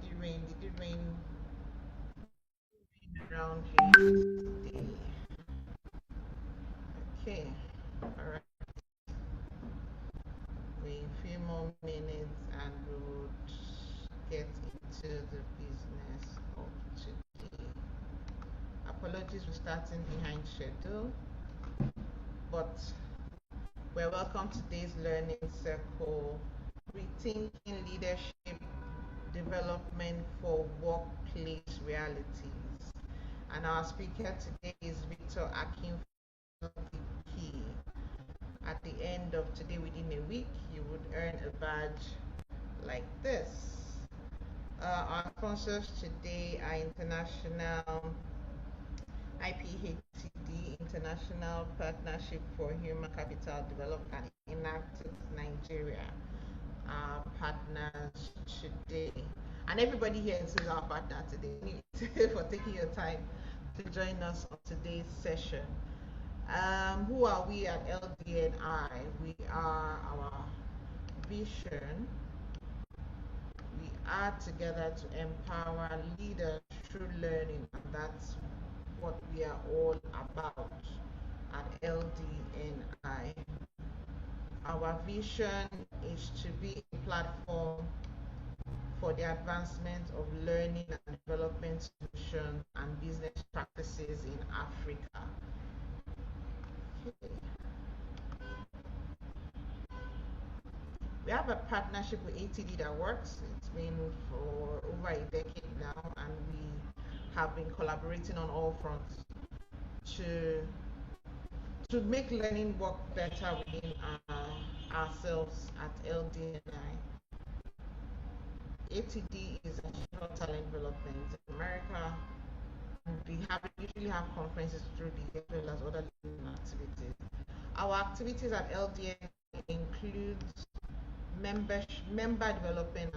it rain? Did it rain around here today? Okay, all right. Wait a few more minutes and we would get into the business of today. Apologies for starting behind schedule, but we're welcome to today's learning circle, Rethinking Leadership Development for Workplace Realities. And our speaker today is Victor Akinfala. At the end of today, within a week, you would earn a badge like this. Our sponsors today are International IPHTD, International Partnership for Human Capital Development, and Inactive Nigeria. Our partners today, and everybody here is our partner today for taking your time to join us on today's session. Who are we at LDNI? We are our vision. We are together to empower leaders through learning, and that's what we are all about at LDNI. Our vision is to be a platform for the advancement of learning and development solutions and business practices in Africa. Okay. We have a partnership with ATD that works. It's been for over a decade now, and we have been collaborating on all fronts to make learning work better within ourselves at LDNI. ATD is National Talent Development in America. We usually have conferences through the year as well as other learning activities. Our activities at LDNI include member development,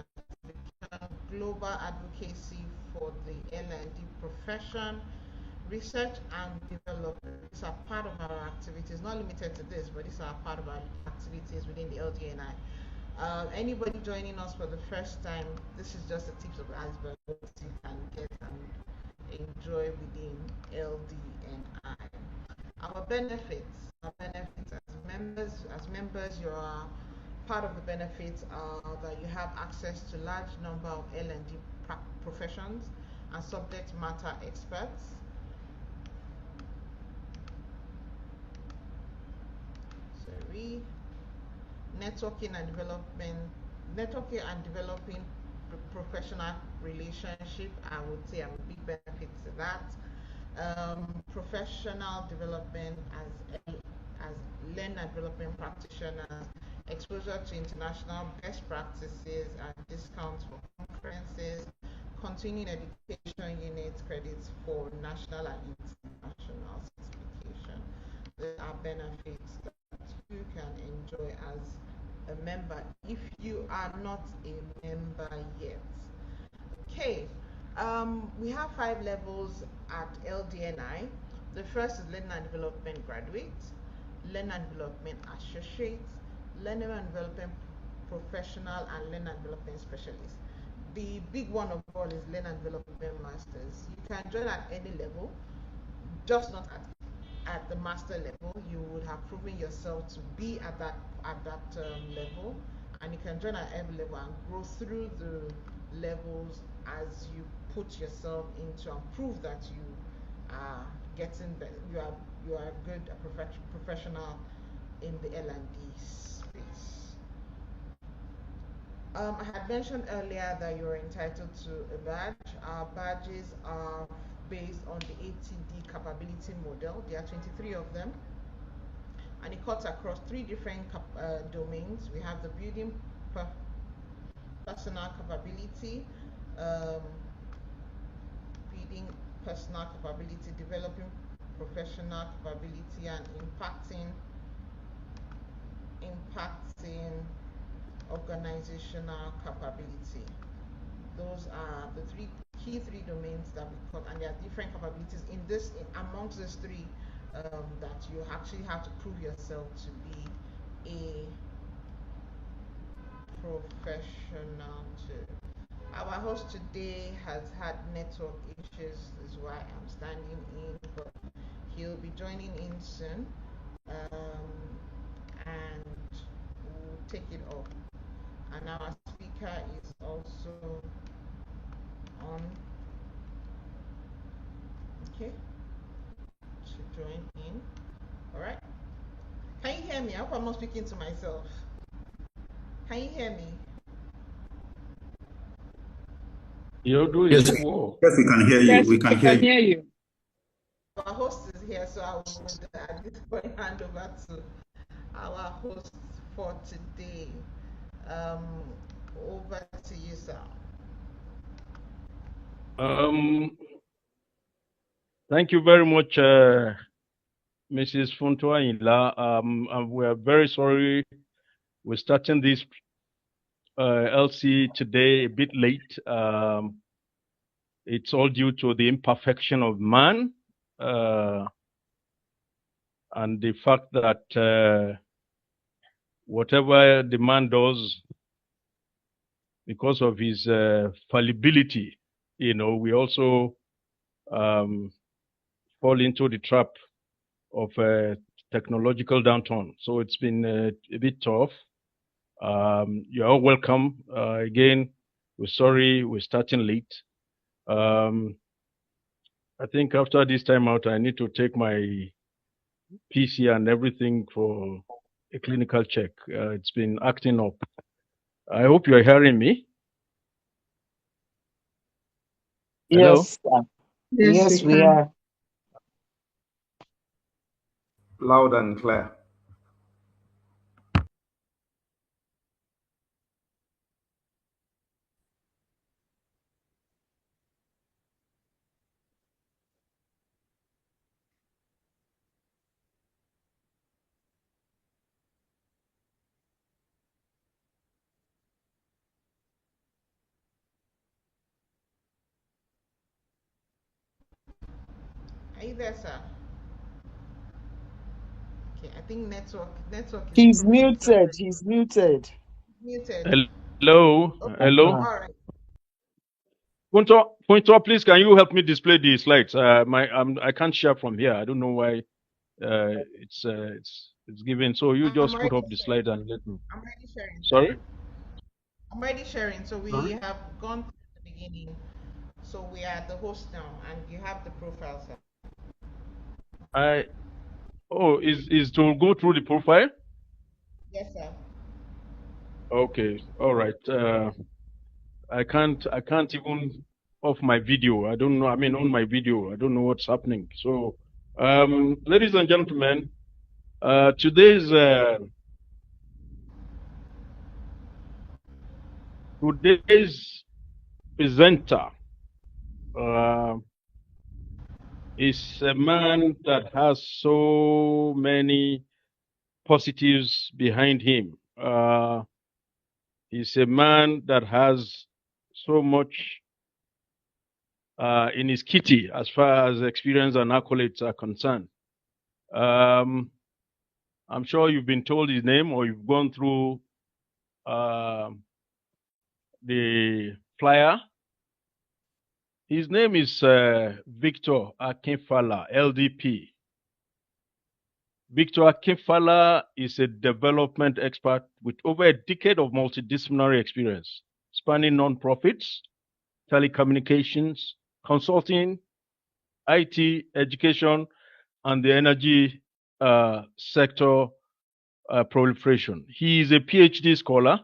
global advocacy for the L&D profession, research and development. These are part of our activities, not limited to this, but these are part of our activities within the LDNI. Anybody joining us for the first time, this is just the tips of the iceberg what you can get and enjoy within LDNI. Our benefits as members, you are part of the benefits are that you have access to large number of L&D professions and subject matter experts. Networking and developing professional relationship. I would say I'm a big benefit to that. Professional development as learn and development practitioners, exposure to international best practices and discounts for conferences, continuing education unit credits for national and international certification. There are benefits that you can enjoy as a member if you are not a member yet. Okay, we have 5 levels at LDNI. The first is Learning and Development Graduate, Learning and Development Associate, Learning and Development Professional, and Learning and Development Specialist. The big one of all is Learning and Development Masters. You can join at any level, just not at the master level. You would have proven yourself to be at that level, and you can join at every level and grow through the levels as you put yourself into and prove that you are getting better. You are a good professional in the L&D space. I had mentioned earlier that you're entitled to a badge. Our badges are based on the ATD capability model. There are 23 of them, and it cuts across 3 different domains. We have the building personal capability, building personal capability, developing professional capability, and impacting organizational capability. Those are the key three domains that we cut, and there are different capabilities amongst these 3 that you actually have to prove yourself to be a professional too. Our host today has had network issues, is why I'm standing in, but he'll be joining in soon. And we'll take it up. And our speaker is also on, okay, to join in. All right. Can you hear me? I hope I'm not speaking to myself. Can you hear me? You're doing Yes, well. yes, we can hear you. Yes, We can we hear can you. hear you. Our host is here, so I would at this point hand over to our host for today. Um, Over to you, sir. Thank you very much, Mrs. Funtuaila. We are very sorry we're starting this LC today a bit late. It's all due to the imperfection of man and the fact that whatever the man does, because of his fallibility, we also fall into the trap of technological downturn. So it's been a bit tough. You're all welcome. Again, we're sorry we're starting late. I think after this time out, I need to take my PC and everything for a clinical check. It's been acting up. I hope you're hearing me. Hello? Yes, sir. Yes, we are. Loud and clear. Are you there, sir? Okay, I think network is He's proving muted. trouble. He's muted. Muted. Hello? Okay, Hello? all right. Punto, please, can you help me display the slides? I can't share from here. I don't know why it's given. So you I'm just put already up the sharing. slide and let me. I'm already sharing, sir. Sorry? I'm already sharing. So we Sorry? have gone through the beginning. So we are the host now, and you have the profile, sir. I is to go through the profile? Yes, sir. Okay, all right. I can't even off my video. I don't know. I mean, on my video, I don't know what's happening. So, ladies and gentlemen, today's presenter uh, is a man that has so many positives behind him. He's a man that has so much in his kitty as far as experience and accolades are concerned. I'm sure you've been told his name or you've gone through the flyer. His name is Victor Akinfala, LDP. Victor Akinfala is a development expert with over a decade of multidisciplinary experience, spanning nonprofits, telecommunications, consulting, IT, education, and the energy sector proliferation. He is a PhD scholar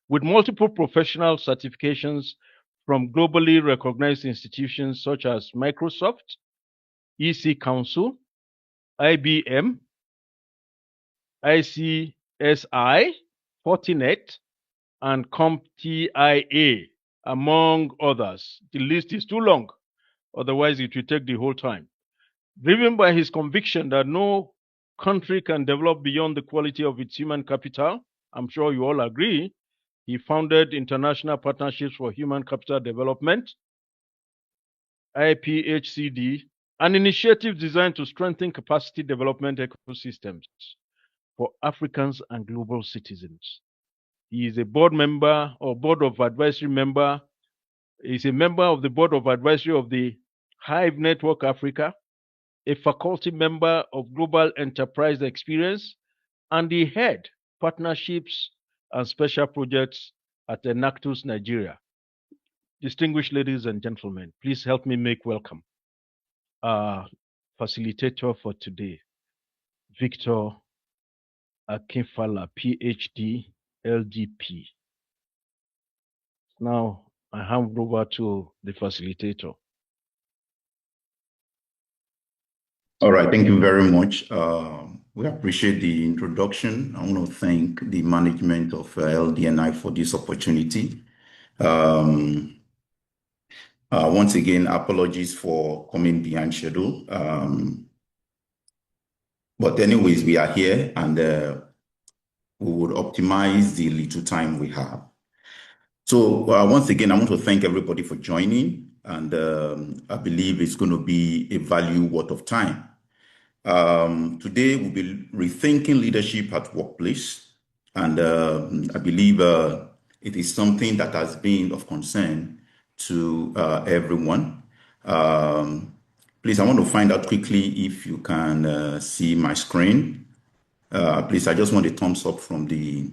with multiple professional certifications from globally recognized institutions such as Microsoft, EC Council, IBM, ICSI, Fortinet, and CompTIA, among others. The list is too long, otherwise, it will take the whole time. Driven by his conviction that no country can develop beyond the quality of its human capital, I'm sure you all agree, he founded International Partnerships for Human Capital Development, IPHCD, an initiative designed to strengthen capacity development ecosystems for Africans and global citizens. He is a board member or board of advisory member He's a member of the Board of Advisory of the Hive Network Africa, a faculty member of Global Enterprise Experience, and the head partnerships and special projects at Enactus Nigeria. Distinguished ladies and gentlemen, please help me make welcome our facilitator for today, Victor Akinfala, PhD, LDP. Now I hand over to the facilitator. All right, thank you very much. We appreciate the introduction. I want to thank the management of LDNI for this opportunity. Once again, apologies for coming behind schedule. But anyways, we are here and we would optimize the little time we have. So once again, I want to thank everybody for joining, and I believe it's going to be a value worth of time. Today we'll be rethinking leadership at workplace, and I believe it is something that has been of concern to everyone. Please, I want to find out quickly if you can see my screen. Please, I just want a thumbs up from the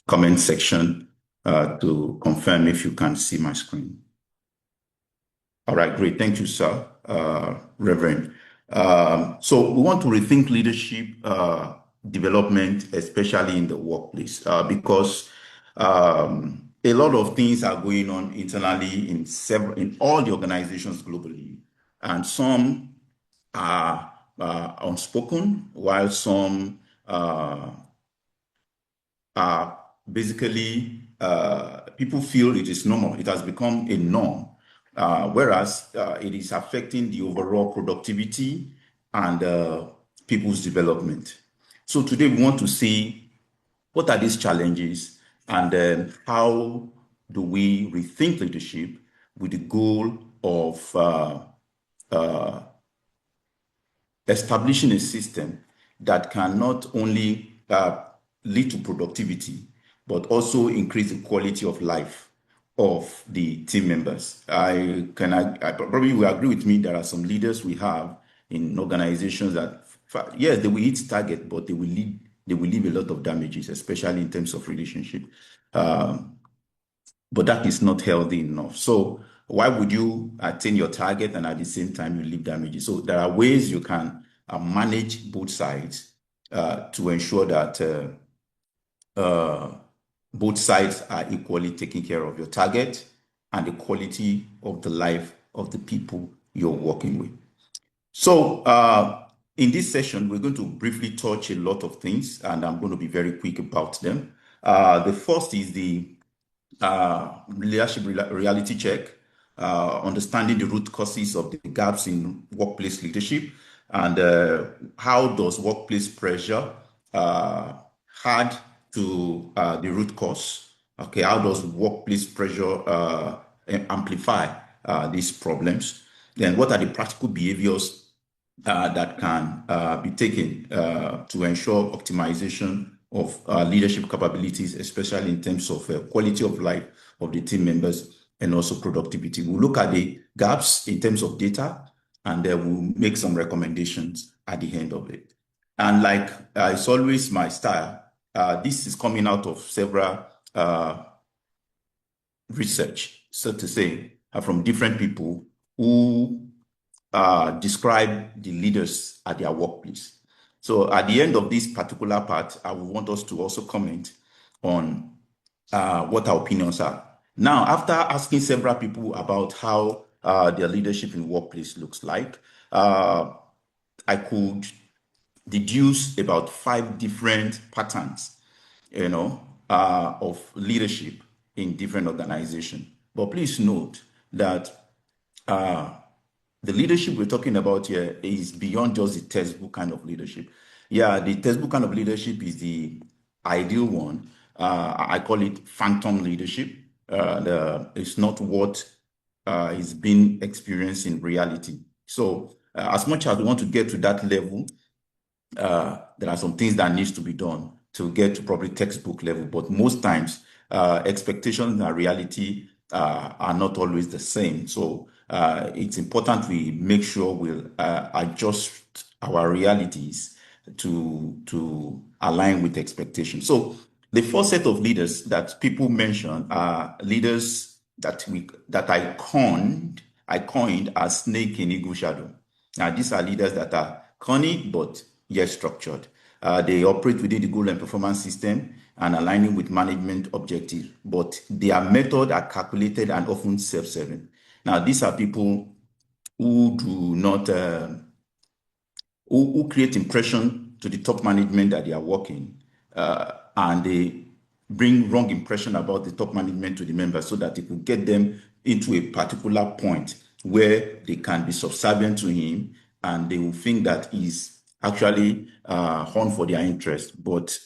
comment section to confirm if you can see my screen. All right, great. Thank you, sir, Reverend. So we want to rethink leadership development, especially in the workplace, because a lot of things are going on internally in all the organizations globally, and some are unspoken, while some are basically people feel it is normal. It has become a norm. Whereas it is affecting the overall productivity and people's development. So today we want to see what are these challenges and how do we rethink leadership with the goal of establishing a system that can not only lead to productivity, but also increase the quality of life of the team members. I probably will agree with me. There are some leaders we have in organizations that, yes, they will hit target, but they will leave a lot of damages, especially in terms of relationship. But that is not healthy enough. So why would you attain your target and at the same time you leave damages? So there are ways you can manage both sides to ensure that both sides are equally taking care of your target and the quality of the life of the people you're working with. So in this session, we're going to briefly touch a lot of things, and I'm going to be very quick about them. The first is the leadership reality check, understanding the root causes of the gaps in workplace leadership, and how does workplace pressure add to the root cause. Okay, how does workplace pressure amplify these problems? Then what are the practical behaviors that can be taken to ensure optimization of leadership capabilities, especially in terms of quality of life of the team members and also productivity? We'll look at the gaps in terms of data, and then we'll make some recommendations at the end of it. And like it's always my style, this is coming out of several research, so to say, from different people who describe the leaders at their workplace. So at the end of this particular part, I would want us to also comment on what our opinions are. Now, after asking several people about how their leadership in workplace looks like, I could deduce about 5 different patterns, of leadership in different organizations. But please note that the leadership we're talking about here is beyond just the textbook kind of leadership. Yeah, the textbook kind of leadership is the ideal one. I call it phantom leadership. It's not what is being experienced in reality. So as much as we want to get to that level, there are some things that needs to be done to get to probably textbook level. But most times, expectations and reality are not always the same. So it's important we make sure we'll adjust our realities to align with expectations. So the first set of leaders that people mention are leaders that I coined as snake in eagle shadow. Now these are leaders that are cunning but yet structured. They operate within the goal and performance system and aligning with management objectives, but their method are calculated and often self-serving. Now these are people who do not who create impression to the top management that they are working, and they bring wrong impression about the top management to the members so that it will get them into a particular point where they can be subservient to him and they will think that he's actually on for their interest. But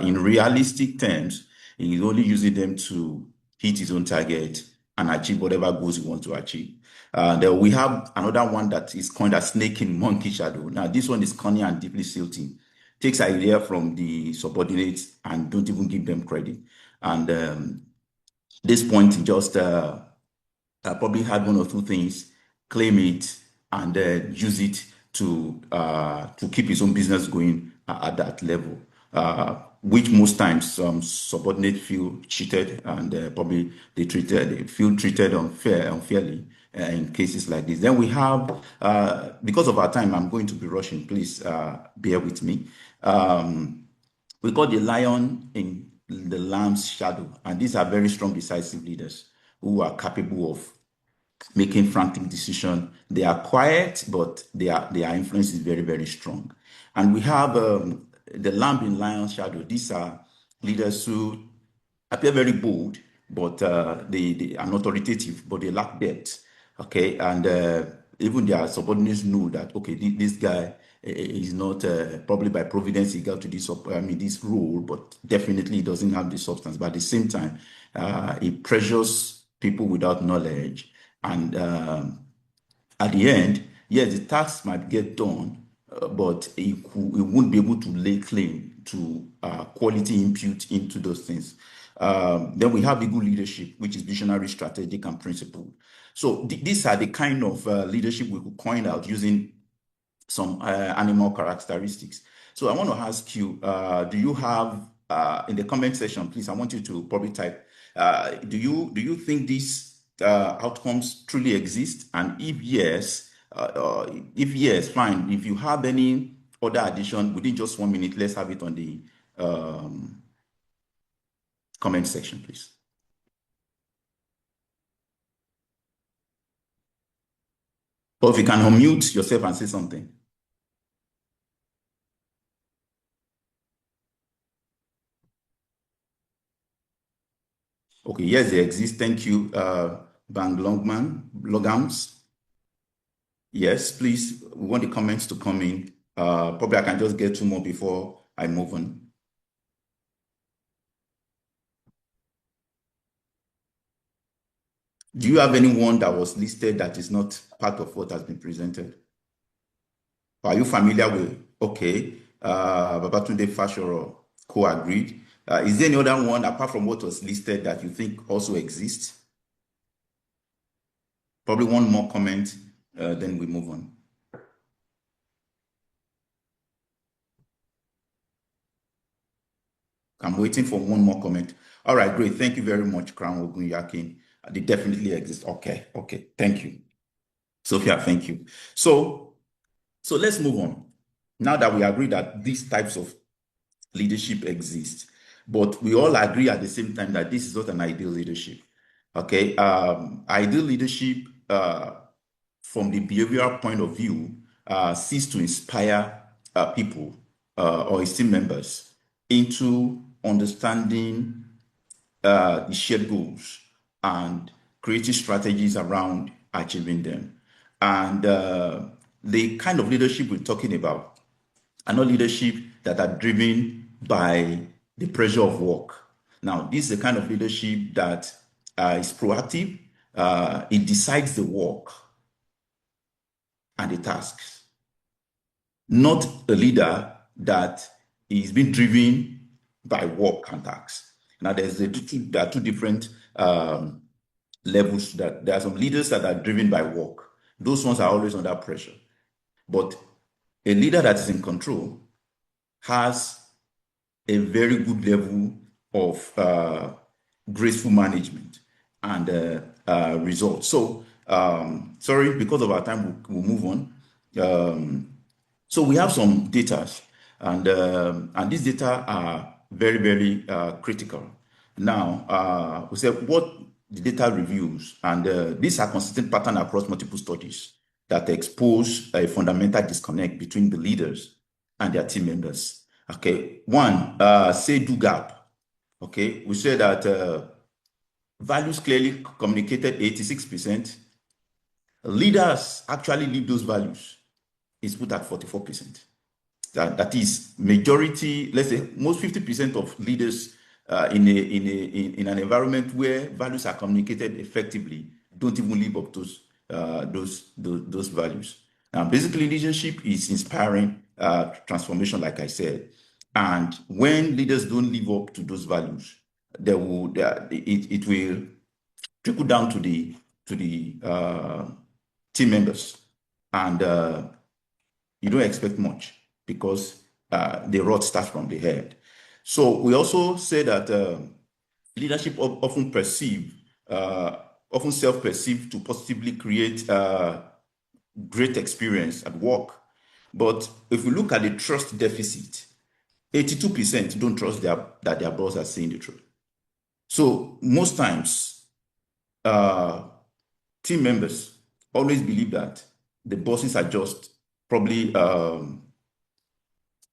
in realistic terms, he's only using them to hit his own target and achieve whatever goals he wants to achieve. Then we have another one that is coined as snake in monkey shadow. Now, this one is cunning and deeply silty. Takes idea from the subordinates and don't even give them credit. And this point, he just probably had one or two things, claim it, and use it to keep his own business going at that level. Which most times subordinates feel cheated, and probably they feel treated unfairly in cases like this. Then we have, because of our time, I'm going to be rushing. Please bear with me. We call the lion in the lamb's shadow, and these are very strong, decisive leaders who are capable of making frantic decisions. They are quiet, but their influence is very, very strong. And we have the lamb in lion's shadow. These are leaders who appear very bold, but they are not authoritative, but they lack depth. Okay, and even their subordinates know that, okay, this guy is not probably by providence he got to this this role, but definitely he doesn't have the substance. But at the same time, he pressures people without knowledge, and at the end, yes, the task might get done, but it won't be able to lay claim to quality input into those things. Then we have eagle leadership, which is visionary, strategic, and principled. So these are the kind of leadership we could coin out using some animal characteristics. So I want to ask you, do you have, in the comment section, please, I want you to probably type, do you think these outcomes truly exist? And if yes, fine. If you have any other addition within just 1 minute, let's have it on the comment section, please. Or if you can unmute yourself and say something. Okay, yes, they exist. Thank you, Bang Logams. Yes, please, we want the comments to come in. Probably I can just get 2 more before I move on. Do you have anyone that was listed that is not part of what has been presented? Are you familiar with? Okay, Babatunde Fashoro co-agreed. Is there any other one apart from what was listed that you think also exists? Probably one more comment, then we move on. I'm waiting for one more comment. All right, great. Thank you very much, Crown Ogunyakin. They definitely exist. Okay. Thank you. Sophia, thank you. So let's move on. Now that we agree that these types of leadership exist, but we all agree at the same time that this is not an ideal leadership. Okay, ideal leadership from the behavioral point of view seeks to inspire people or its team members into understanding the shared goals and creating strategies around achieving them. And the kind of leadership we're talking about are not leadership that are driven by the pressure of work. Now, this is the kind of leadership that is proactive. It decides the work and the tasks. Not a leader that is being driven by work and tasks. Now, there are two different levels. That there are some leaders that are driven by work. Those ones are always under pressure. But a leader that is in control has a very good level of graceful management and results. So, sorry, because of our time, we'll move on. So we have some data, and these data are very, very critical. Now, we said what the data reveals, and these are consistent pattern across multiple studies that expose a fundamental disconnect between the leaders and their team members. Okay, one, say-do gap. Okay, we say that values clearly communicated 86%. Leaders actually live those values is put at 44%. That is majority, let's say most 50% of leaders in an environment where values are communicated effectively don't even live up to those values. Now, basically, leadership is inspiring transformation, like I said. And when leaders don't live up to those values, it will trickle down to the team members, and you don't expect much because the rot starts from the head. So we also say that leadership often self-perceived to positively create great experience at work. But if we look at the trust deficit, 82% don't trust that their boss are saying the truth. So most times, team members always believe that the bosses are just probably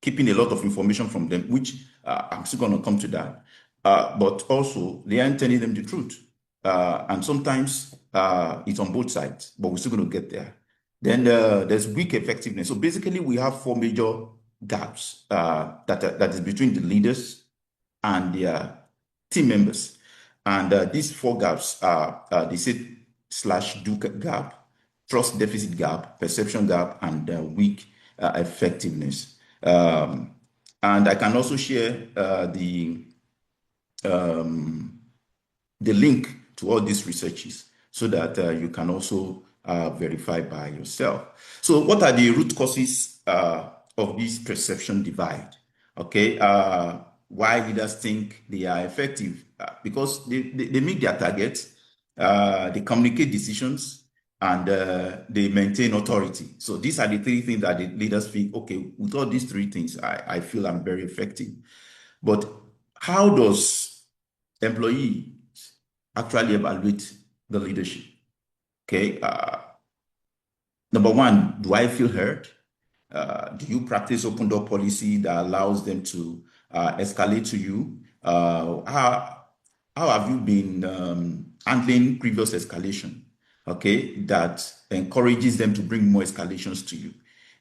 keeping a lot of information from them, which I'm still going to come to that. But also, they aren't telling them the truth. And sometimes it's on both sides, but we're still going to get there. Then there's weak effectiveness. So basically, we have four major gaps that is between the leaders and their team members. And these four gaps are the say/do gap, trust deficit gap, perception gap, and weak effectiveness. And I can also share the link to all these researches so that you can also verify by yourself. So what are the root causes of this perception divide? Okay, why leaders think they are effective? Because they meet their targets, they communicate decisions, and they maintain authority. So these are the three things that the leaders feel, okay, with all these three things, I feel I'm very effective. But how does employees actually evaluate the leadership? Okay, number one, do I feel heard? Do you practice open door policy that allows them to escalate to you? How have you been handling previous escalation? Okay, that encourages them to bring more escalations to you.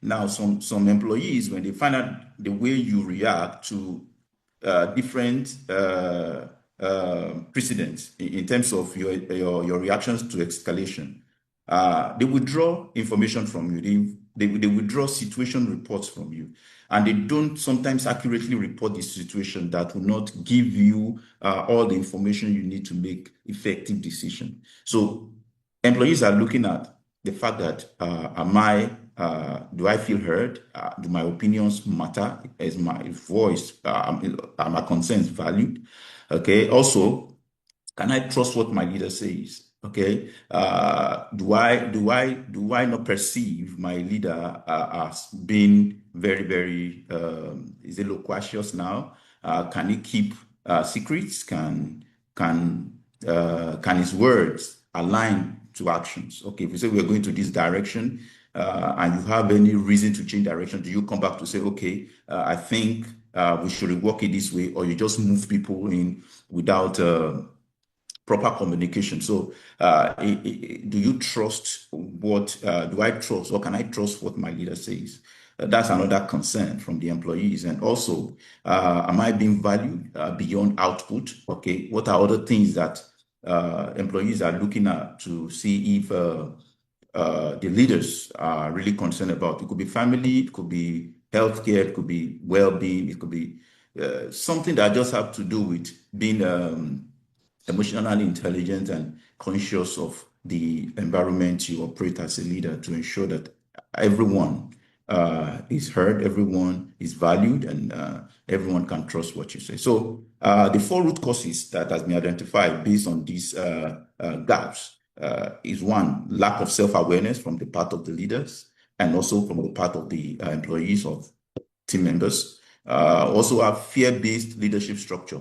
Now, some employees, when they find out the way you react to different precedents in terms of your reactions to escalation, they withdraw information from you. They withdraw situation reports from you, and they don't sometimes accurately report the situation that will not give you all the information you need to make effective decision. So employees are looking at the fact that do I feel heard? Do my opinions matter? Is my voice, are my concerns valued? Okay. Also, can I trust what my leader says? Okay. Do I not perceive my leader as being very, very is it loquacious now? Can he keep secrets? Can his words align to actions? Okay, if we say we're going to this direction and you have any reason to change direction, do you come back to say, okay, I think we should work it this way, or you just move people in without proper communication? So do you trust what, do I trust, or can I trust what my leader says? That's another concern from the employees. And also, am I being valued beyond output? Okay, what are other things that employees are looking at to see if the leaders are really concerned about? It could be family, it could be healthcare, it could be well-being, it could be something that just have to do with being emotionally intelligent and conscious of the environment you operate as a leader to ensure that everyone is heard, everyone is valued, and everyone can trust what you say. So the four root causes that has been identified based on these gaps is one, lack of self-awareness from the part of the leaders and also from the part of the employees of team members. Also have fear-based leadership structure,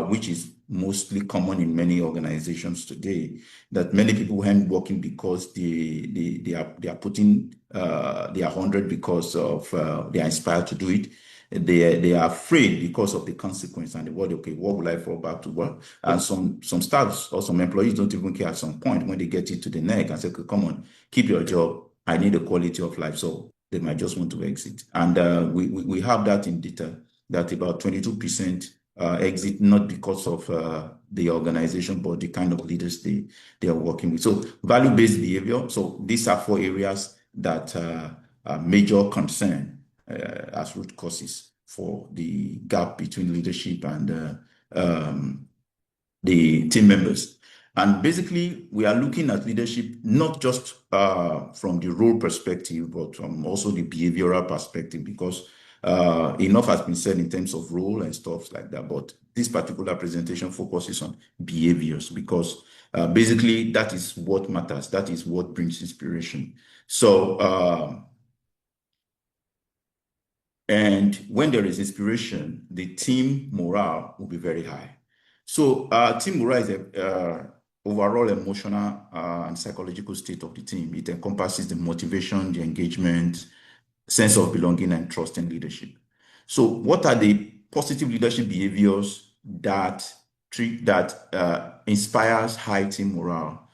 which is mostly common in many organizations today, that many people aren't working because they are putting they are 100 because of they are inspired to do it. They are afraid because of the consequence and the word, okay, what will I fall back to work? And some staffs or some employees don't even care at some point when they get it to the neck and say, okay, come on, keep your job. I need a quality of life. So they might just want to exit. And we have that in data, that about 22% exit not because of the organization, but the kind of leaders they are working with. So value-based behavior. So these are four areas that are major concern as root causes for the gap between leadership and the team members. And basically, we are looking at leadership not just from the role perspective, but from also the behavioral perspective, because enough has been said in terms of role and stuff like that. But this particular presentation focuses on behaviors, because basically that is what matters. That is what brings inspiration. So, and when there is inspiration, the team morale will be very high. So team morale is a overall emotional and psychological state of the team. It encompasses the motivation, the engagement, sense of belonging, and trust in leadership. So what are the positive leadership behaviors that inspires high team morale?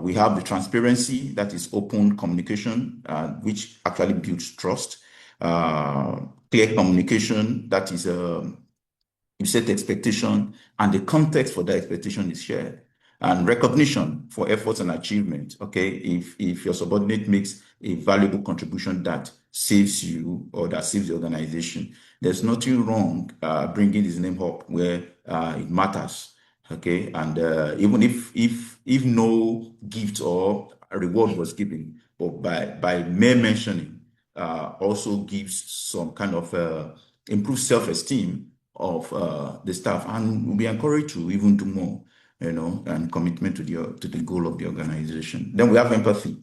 We have the transparency, that is open communication, which actually builds trust. Clear communication, that is you set expectation and the context for that expectation is shared. And recognition for efforts and achievement. Okay, if your subordinate makes a valuable contribution that saves you or that saves the organization, there's nothing wrong bringing his name up where it matters. Okay, and even if no gift or reward was given, but by mere mentioning also gives some kind of improved self-esteem of the staff, and will be encouraged to even do more, and commitment to the goal of the organization. Then we have empathy,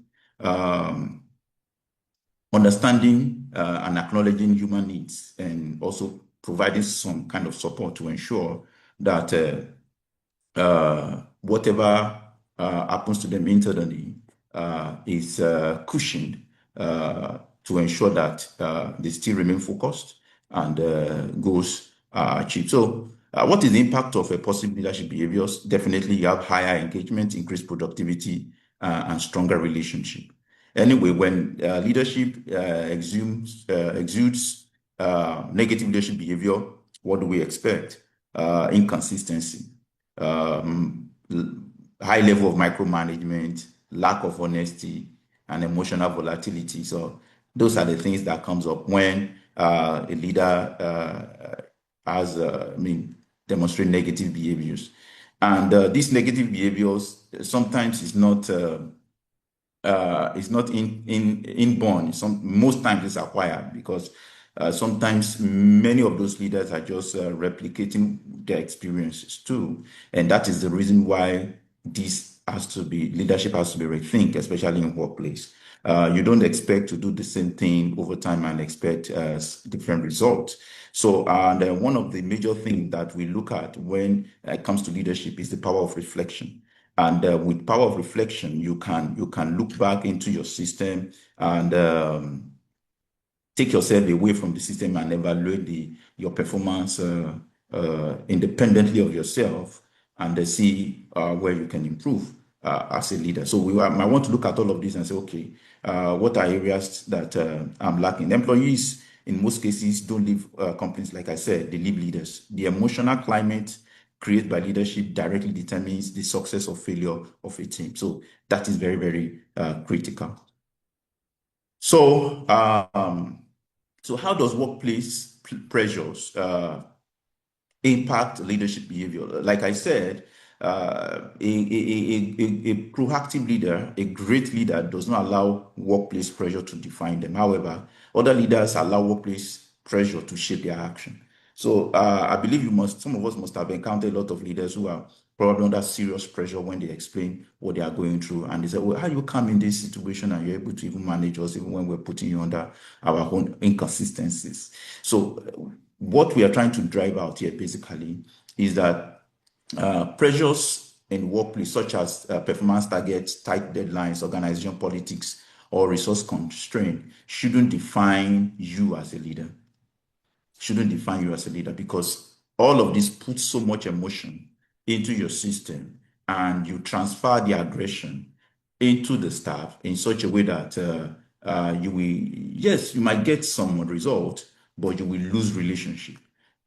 understanding and acknowledging human needs, and also providing some kind of support to ensure that whatever happens to them internally is cushioned to ensure that they still remain focused and goals are achieved. So what is the impact of positive leadership behaviors? Definitely you have higher engagement, increased productivity, and stronger relationship. Anyway, when leadership exudes negative leadership behavior, what do we expect? Inconsistency, high level of micromanagement, lack of honesty, and emotional volatility. So those are the things that comes up when a leader demonstrate negative behaviors. And these negative behaviors sometimes is not inborn. Most times it's acquired, because sometimes many of those leaders are just replicating their experiences too, and that is the reason why leadership has to be rethink, especially in workplace. You don't expect to do the same thing over time and expect different results. So, and one of the major things that we look at when it comes to leadership is the power of reflection. And with power of reflection, you can look back into your system and take yourself away from the system and evaluate your performance independently of yourself, and see where you can improve as a leader. So I want to look at all of this and say, okay, what are areas that I'm lacking? Employees, in most cases, don't leave companies, like I said, they leave leaders. The emotional climate created by leadership directly determines the success or failure of a team. So that is very, very critical. So So how does workplace pressures impact leadership behavior? Like I said, a proactive leader, a great leader, does not allow workplace pressure to define them. However, other leaders allow workplace pressure to shape their action. So I believe some of us must have encountered a lot of leaders who are probably under serious pressure when they explain what they are going through. And they say, well, how you come in this situation and you're able to even manage us even when we're putting you under our own inconsistencies. So what we are trying to drive out here basically is that pressures in workplace, such as performance targets, tight deadlines, organization politics, or resource constraint, shouldn't define you as a leader. Because all of this puts so much emotion into your system, and you transfer the aggression into the staff in such a way that you might get some result, but you will lose relationship,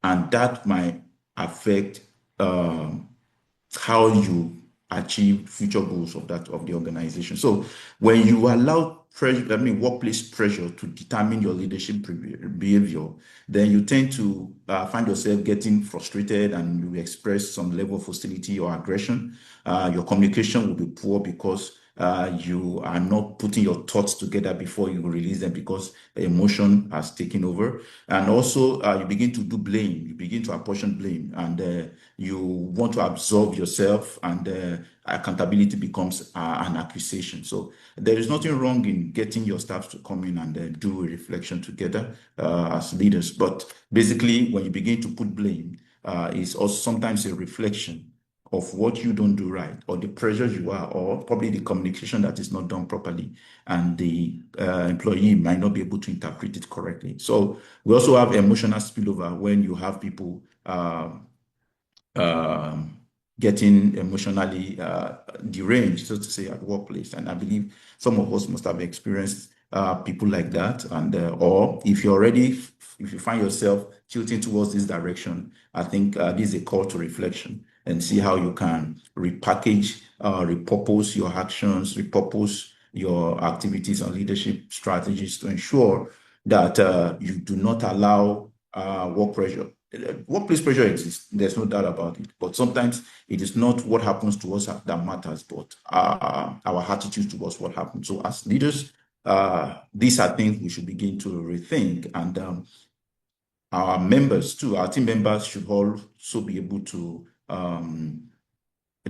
and that might affect how you achieve future goals of the organization. So when you allow workplace pressure to determine your leadership behavior, then you tend to find yourself getting frustrated, and you express some level of hostility or aggression. Your communication will be poor because you are not putting your thoughts together before you release them, because emotion has taken over. And also you begin to do blame, you begin to apportion blame, and you want to absolve yourself, and accountability becomes an accusation. So there is nothing wrong in getting your staff to come in and do a reflection together as leaders. But basically, when you begin to put blame, it's also sometimes a reflection of what you don't do right, or the pressure you are, or probably the communication that is not done properly, and the employee might not be able to interpret it correctly. So we also have emotional spillover when you have people getting emotionally deranged, so to say, at workplace. And I believe some of us must have experienced people like that. And or if you find yourself tilting towards this direction, I think this is a call to reflection, and see how you can repackage, repurpose your actions, repurpose your activities and leadership strategies to ensure that you do not allow work pressure. Workplace pressure exists, there's no doubt about it. But sometimes it is not what happens to us that matters, but our attitude towards what happens. So as leaders, these are things we should begin to rethink. And our members too, our team members should also be able to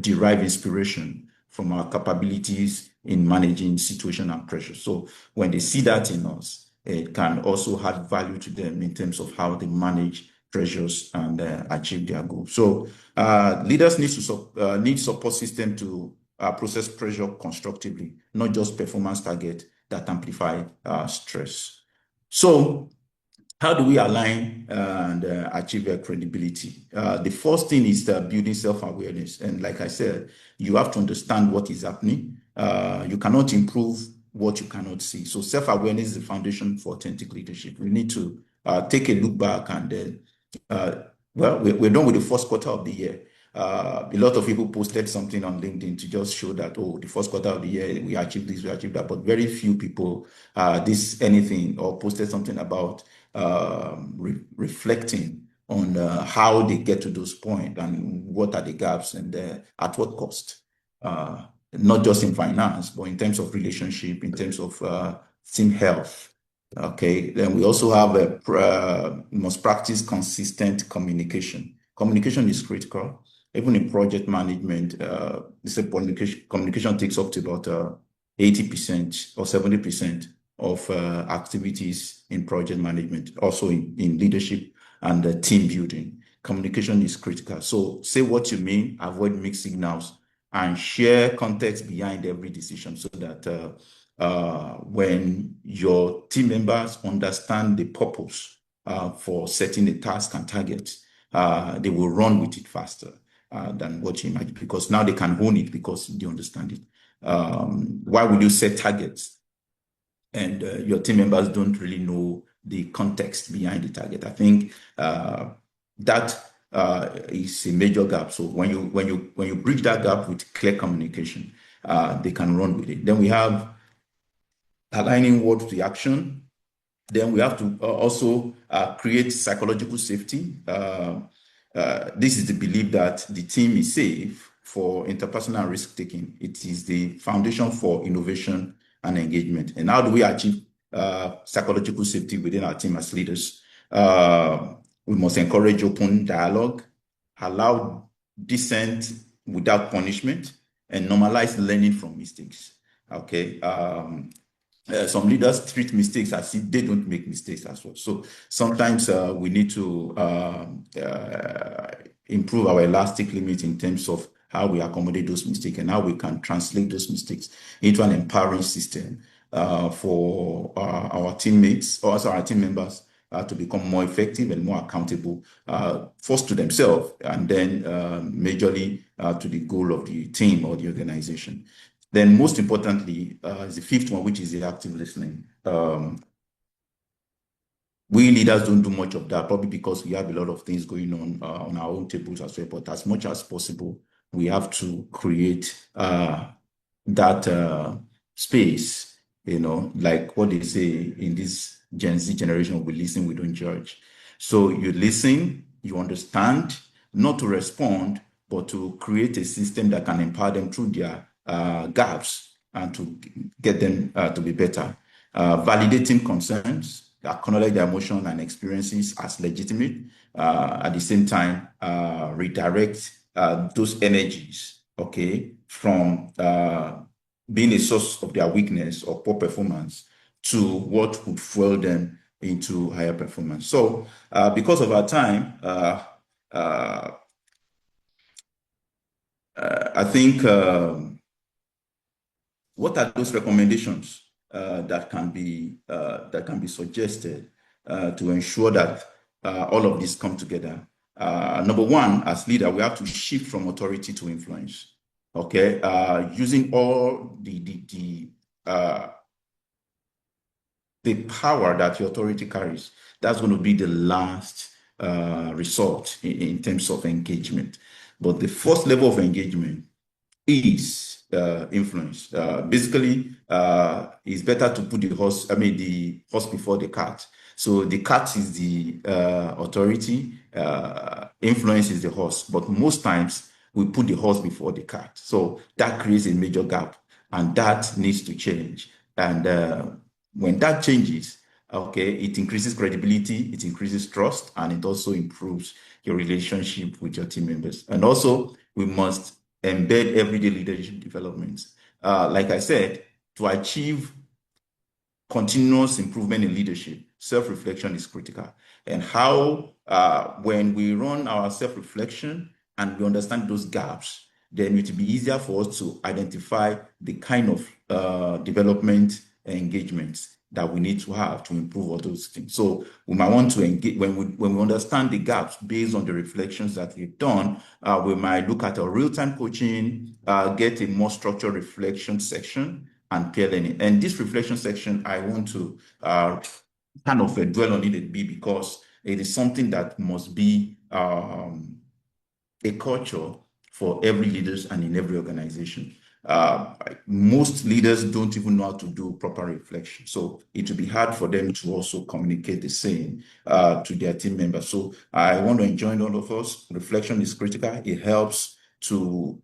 derive inspiration from our capabilities in managing situation and pressure. So when they see that in us, it can also add value to them in terms of how they manage pressures and achieve their goals. So leaders need support system to process pressure constructively, not just performance target that amplify stress. So how do we align and achieve credibility? The first thing is building self-awareness. And like I said, you have to understand what is happening. You cannot improve what you cannot see. So self-awareness is the foundation for authentic leadership. We need to take a look back, and then, we're done with the first quarter of the year. A lot of people posted something on LinkedIn to just show that, oh, the first quarter of the year, we achieved this, we achieved that. But very few people anything or posted something about reflecting on how they get to those points, and what are the gaps, and at what cost. Not just in finance, but in terms of relationship, in terms of team health. Okay, then we also have must practice consistent communication. Communication is critical. Even in project management, communication takes up to about 80% or 70% of activities in project management, also in leadership and team building. Communication is critical. So say what you mean, avoid mixed signals, and share context behind every decision, so that when your team members understand the purpose for setting a task and target, they will run with it faster than what you imagine, because now they can own it because they understand it. Why would you set targets and your team members don't really know the context behind the target? I think that is a major gap. So when you bridge that gap with clear communication, they can run with it. Then we have aligning word to action. Then we have to also create psychological safety. This is the belief that the team is safe for interpersonal risk taking. It is the foundation for innovation and engagement. And how do we achieve psychological safety within our team as leaders? We must encourage open dialogue, allow dissent without punishment, and normalize learning from mistakes. Okay. Some leaders treat mistakes as if they don't make mistakes as well. So sometimes we need to improve our elastic limit in terms of how we accommodate those mistakes and how we can translate those mistakes into an empowering system for our teammates, or also our team members, to become more effective and more accountable, first to themselves and then majorly to the goal of the team or the organization. Then most importantly is the fifth one, which is the active listening. We leaders don't do much of that, probably because we have a lot of things going on our own tables as well. But as much as possible, we have to create that space, like what they say in this Gen Z generation, we listen, we don't judge. So you listen, you understand, not to respond, but to create a system that can empower them through their gaps and to get them to be better. Validating concerns, acknowledge their emotions and experiences as legitimate. At the same time, redirect those energies, okay, from being a source of their weakness or poor performance to what would fuel them into higher performance. So because of our time, I think what are those recommendations that can be suggested to ensure that all of this come together? Number one, as leader, we have to shift from authority to influence. Okay, using all the power that your authority carries. That's going to be the last resort in terms of engagement. But the first level of engagement is influence. Basically, it's better to put the horse before the cart. So the cart is the authority, influence is the horse. But most times we put the horse before the cart. So that creates a major gap, and that needs to change. And when that changes, okay, it increases credibility, it increases trust, and it also improves your relationship with your team members. And also, we must embed everyday leadership development. Like I said, to achieve continuous improvement in leadership, self-reflection is critical. And how, when we run our self-reflection and we understand those gaps, then it will be easier for us to identify the kind of development and engagements that we need to have to improve all those things. So we might want to engage, when we understand the gaps based on the reflections that we've done, we might look at a real-time coaching, get a more structured reflection section, and peer learning. And this reflection section, I want to kind of dwell on it a bit, because it is something that must be a culture for every leaders and in every organization. Most leaders don't even know how to do proper reflection. So it will be hard for them to also communicate the same to their team members. So I want to enjoin all of us. Reflection is critical. It helps to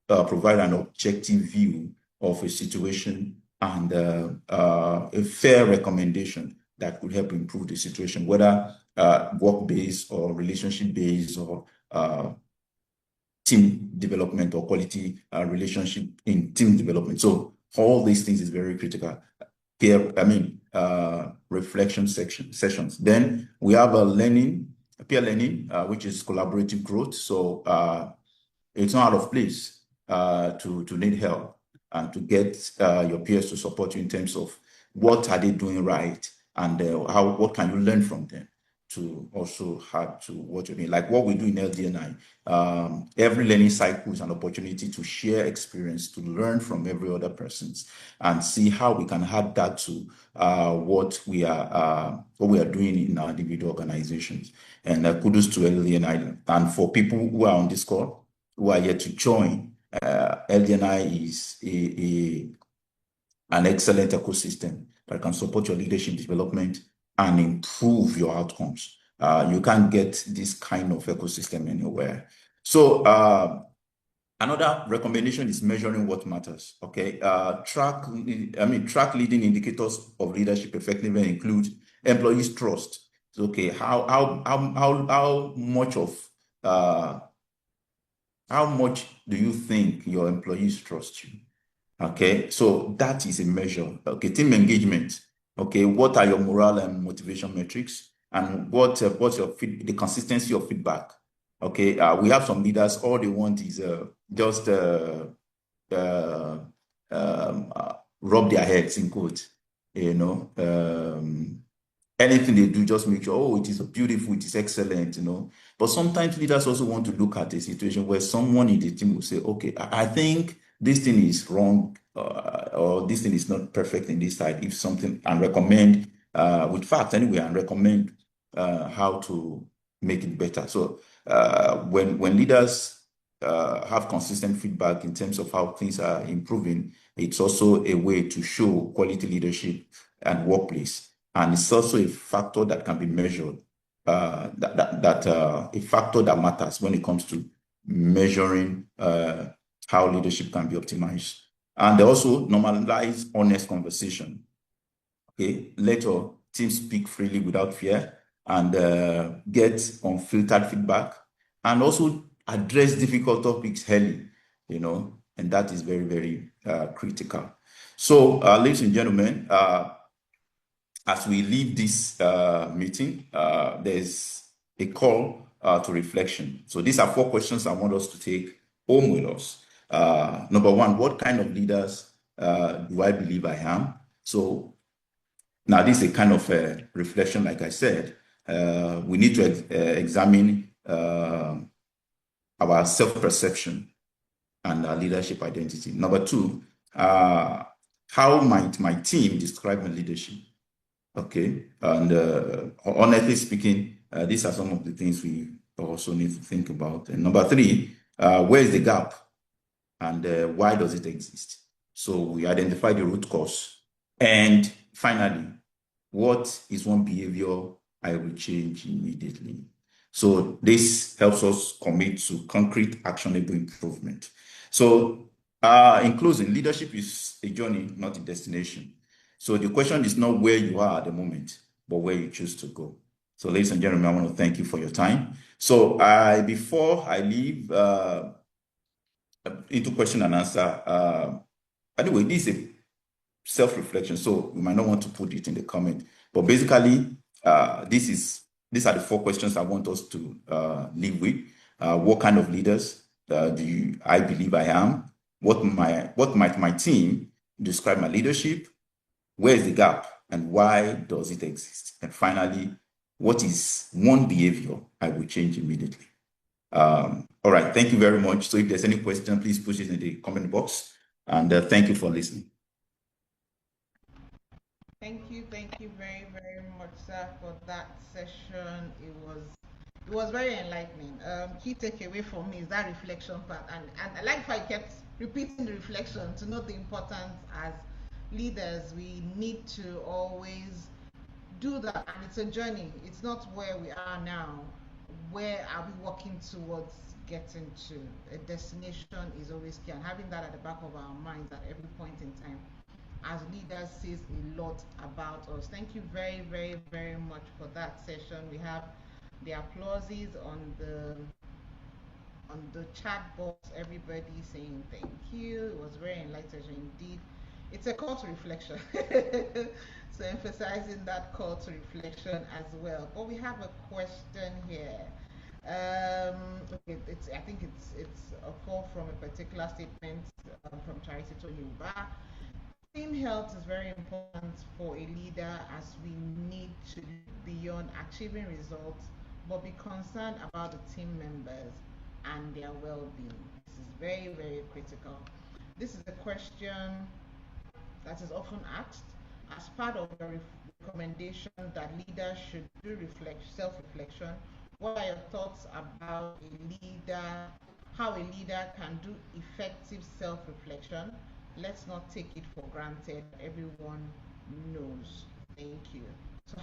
provide an objective view of a situation and a fair recommendation that could help improve the situation, whether work-based or relationship-based or team development or quality relationship in team development. So all these things is very critical. Reflection sessions. Then we have peer learning, which is collaborative growth. So it's not out of place to need help and to get your peers to support you in terms of what are they doing right and what can you learn from them to also add to what you're doing. Like what we do in LDNI, every learning cycle is an opportunity to share experience, to learn from every other person's, and see how we can add that to what we are doing in our individual organizations. And kudos to LDNI. And for people who are on this call, who are yet to join, LDNI is an excellent ecosystem that can support your leadership development, and improve your outcomes. You can't get this kind of ecosystem anywhere. So another recommendation is measuring what matters. Okay, track leading indicators of leadership effectiveness include employees' trust. So, okay, how much of how much do you think your employees trust you? Okay, so that is a measure. Okay, team engagement. Okay, what are your morale and motivation metrics, and what's your the consistency of feedback? Okay, we have some leaders. All they want is just uh, rub their heads in quotes. You know, anything they do, just make sure, oh, it is beautiful, it is excellent, you know. But sometimes leaders also want to look at a situation where someone in the team will say, okay, I think this thing is wrong, or this thing is not perfect in this side, if something, and recommend, with facts anyway, and recommend how to make it better. So when leaders have consistent feedback in terms of how things are improving, it's also a way to show quality leadership and workplace. And it's also a factor that can be measured, a factor that matters when it comes to measuring how leadership can be optimized. And they also normalize honest conversation. Okay, let your team speak freely without fear, and get unfiltered feedback, and also address difficult topics early, you know, and that is very, very critical. So, ladies and gentlemen, as we leave this meeting, there's a call to reflection. So these are 4 questions I want us to take home with us. Number 1, what kind of leaders do I believe I am? So now this is a kind of reflection, like I said. We need to examine our self-perception and our leadership identity. Number 2, how might my team describe my leadership? Okay, and honestly speaking, these are some of the things we also need to think about. And number 3, where is the gap, and why does it exist? So we identify the root cause. And finally, what is one behavior I will change immediately? So this helps us commit to concrete, actionable improvement. So in closing, leadership is a journey, not a destination. So the question is not where you are at the moment, but where you choose to go. So ladies and gentlemen, I want to thank you for your time. So before I leave into question and answer, anyway, this is a self-reflection, so you might not want to put it in the comment. But basically, these are the 4 questions I want us to leave with. What kind of leaders do I believe I am? What might my team describe my leadership? Where is the gap, and why does it exist? And finally, what is one behavior I will change immediately? All right, thank you very much. So if there's any question, please put it in the comment box. And thank you for listening. Thank you very, very much, sir, for that session. It was very enlightening. Key takeaway for me is that reflection part, and I like how I kept repeating the reflection to know the importance as leaders. We need to always do that, and it's a journey. It's not where we are now. Where are we working towards getting to? A destination is always key, and having that at the back of our minds at every point in time as leaders says a lot about us. Thank you very, very, very much for that session. We have the applauses on the chat box. Everybody saying thank you. It was very enlightening indeed. It's a call to reflection. So emphasizing that call to reflection as well. But we have a question here. Okay, I think it's a call from a particular statement from Charity Tonyuba. Team health is very important for a leader, as we need to look beyond achieving results but be concerned about the team members and their well-being. This is very, very critical. This is a question that is often asked as part of the recommendation that leaders should do self-reflection. What are your thoughts about how a leader can do effective self-reflection? Let's not take it for granted. Everyone knows. Thank you. So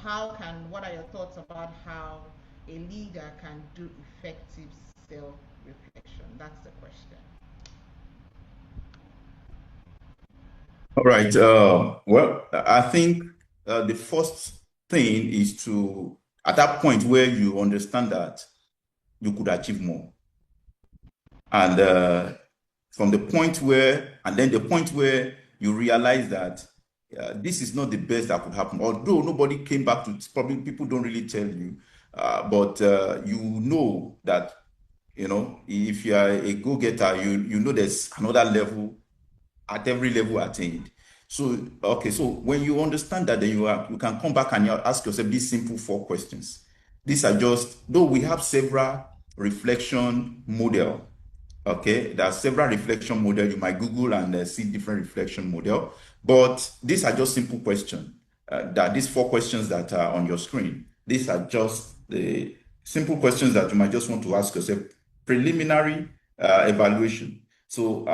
what are your thoughts about how a leader can do effective self-reflection? That's the question. All right. Well, I think the first thing is to, at that point where you understand that you could achieve more. And from the point where, and then the point where you realize that this is not the best that could happen. Although nobody came back to, probably people don't really tell you, but you know that, if you are a go-getter, you know there's another level at every level attained. So, okay, so when you understand that, then you can come back and you ask yourself these simple 4 questions. These are just, though we have several reflection model. Okay, there are several reflection model. You might Google and see different reflection model, but these are just simple questions. That these 4 questions that are on your screen, these are just the simple questions that you might just want to ask yourself. Preliminary evaluation. So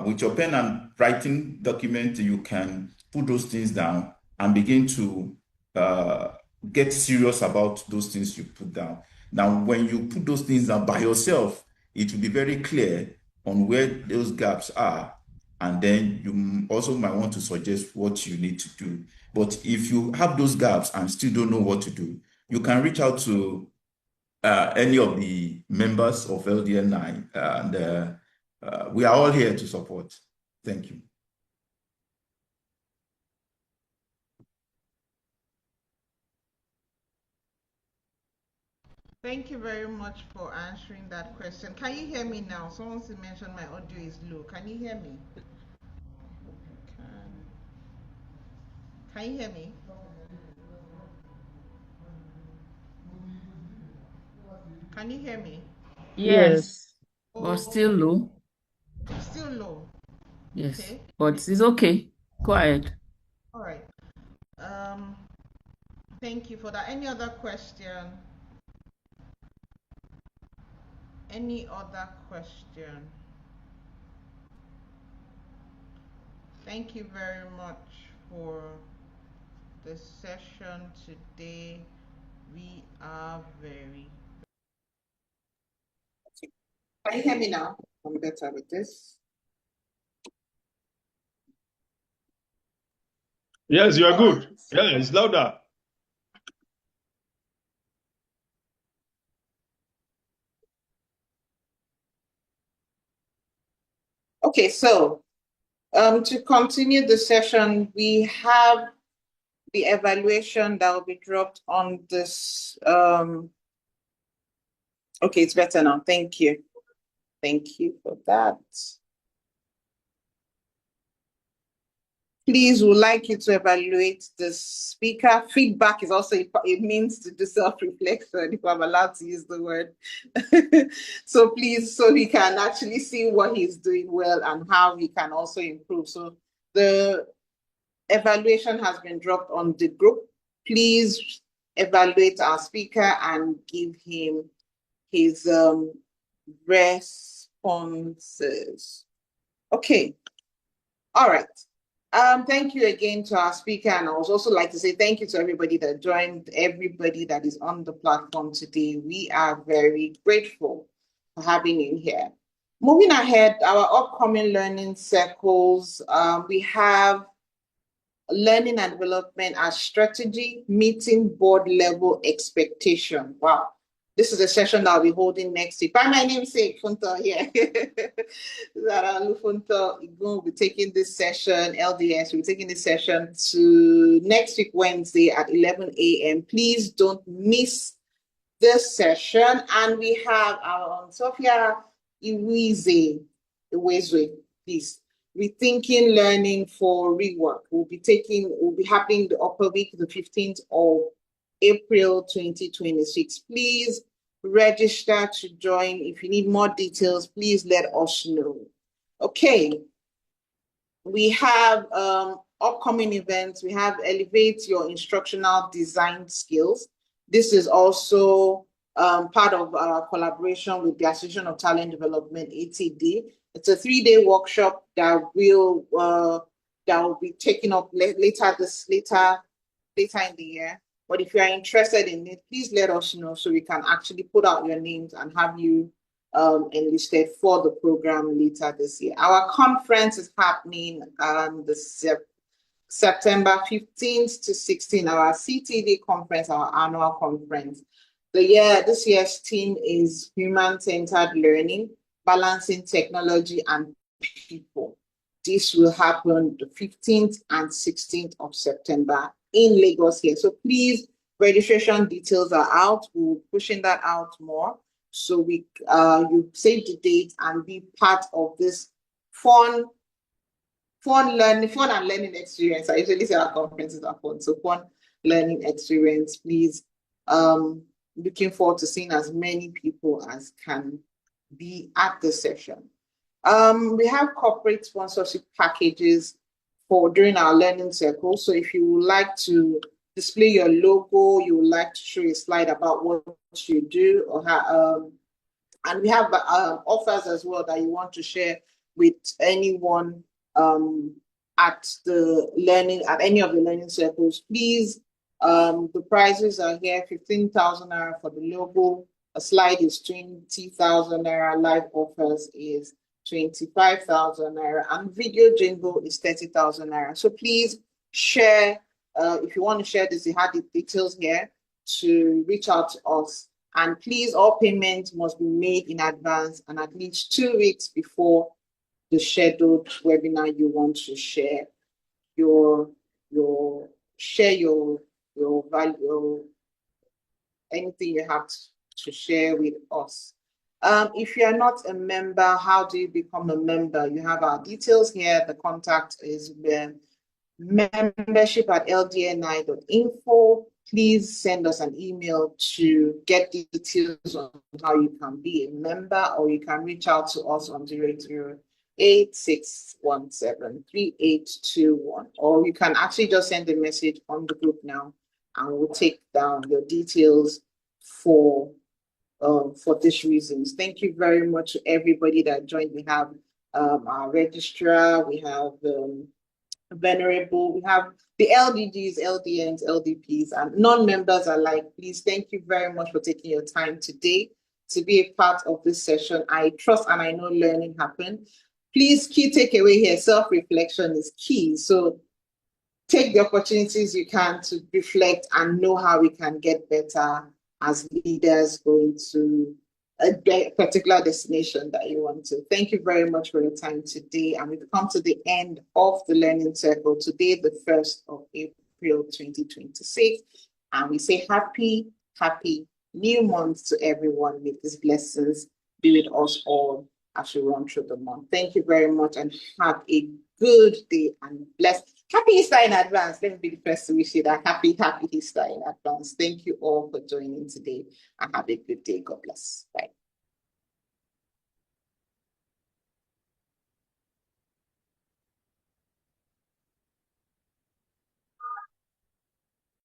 with your pen and writing document, you can put those things down and begin to get serious about those things you put down. Now, when you put those things down by yourself, it will be very clear on where those gaps are. And then you also might want to suggest what you need to do. But if you have those gaps and still don't know what to do, you can reach out to any of the members of LDN9, and we are all here to support. Thank you. Thank you very much for answering that question. Can you hear me now? Someone mentioned my audio is low. Can you hear me? Can you hear me? Can you hear me? Yes, Oh, but still low. Still low. Yes, Okay. but it's okay. Go ahead. All right. Thank you for that. Any other question? Any other question? Thank you very much for the session today. We are very. Can you hear me now? I'm better with this. Yes, you are good. Yeah, it's louder. Okay, so to continue the session, we have the evaluation that will be dropped on this. Okay, it's better now. Thank you. Thank you for that. Please, would like you to evaluate the speaker. Feedback is also a means to do self-reflection, if I'm allowed to use the word. So please, so he can actually see what he's doing well and how he can also improve. So the evaluation has been dropped on the group. Please evaluate our speaker and give him his responses. Okay. All right. Thank you again to our speaker, and I would also like to say thank you to everybody that joined, everybody that is on the platform today. We are very grateful for having you here. Moving ahead, our upcoming learning circles, we have learning and development as strategy, meeting board level expectation. Wow. This is a session that I'll be holding next week. By my namesake, Funto here. Zara Lufunto will be taking this session, LDS will be taking this session to next week, Wednesday at 11 a.m. Please don't miss this session. And we have our own Sophia Iwizwe, please. Rethinking Learning for Rework will be happening the upper week, the 15th of April 2026. Please register to join. If you need more details, please let us know. Okay. We have upcoming events. We have Elevate Your Instructional Design Skills. This is also part of our collaboration with the Association of Talent Development, ATD. It's a 3-day workshop that will be taken up later in the year. But if you are interested in it, please let us know so we can actually put out your names and have you enlisted for the program later this year. Our conference is happening September 15th to 16th, our CTD conference, our annual conference. This year's theme is human-centered learning, balancing technology and people. This will happen the 15th and 16th of September in Lagos here. So please, registration details are out. We're pushing that out more. So you save the date and be part of this fun and learning experience. I usually say our conferences are fun. So fun learning experience, please. Looking forward to seeing as many people as can be at the session. We have corporate sponsorship packages during our learning circle. So if you would like to display your logo, you would like to show a slide about what you do, or and we have offers as well that you want to share with anyone at any of the learning circles. Please, the prizes are here: 15,000 naira for the logo. A slide is 20,000 naira. Live offers is 25,000 naira, and video jingle is 30,000 naira. So please share. If you want to share this, you have the details here to reach out to us. And please, all payments must be made in advance and at least 2 weeks before the scheduled webinar you want to share your value, anything you have to share with us. If you are not a member, how do you become a member? You have our details here. The contact is membership@ldni.info. Please send us an email to get details on how you can be a member, or you can reach out to us on 008-617-3821, or you can actually just send a message on the group now, and we'll take down your details for these reasons. Thank you very much to everybody that joined. We have our registrar, we have Venerable, we have the LDGs, LDNs, LDPs, and non-members alike. Please, thank you very much for taking your time today to be a part of this session. I trust and I know learning happened. Please, key takeaway here, self-reflection is key. So take the opportunities you can to reflect and know how we can get better as leaders going to a particular destination that you want to. Thank you very much for your time today. And we've come to the end of the learning circle today, the 1st of April 2026. And we say happy new month to everyone. With these blessings be with us all as we run through the month. Thank you very much and have a good day and blessed. Happy Easter in advance. Let me be the first to wish you that happy Easter in advance. Thank you all for joining today and have a good day. God bless. Bye.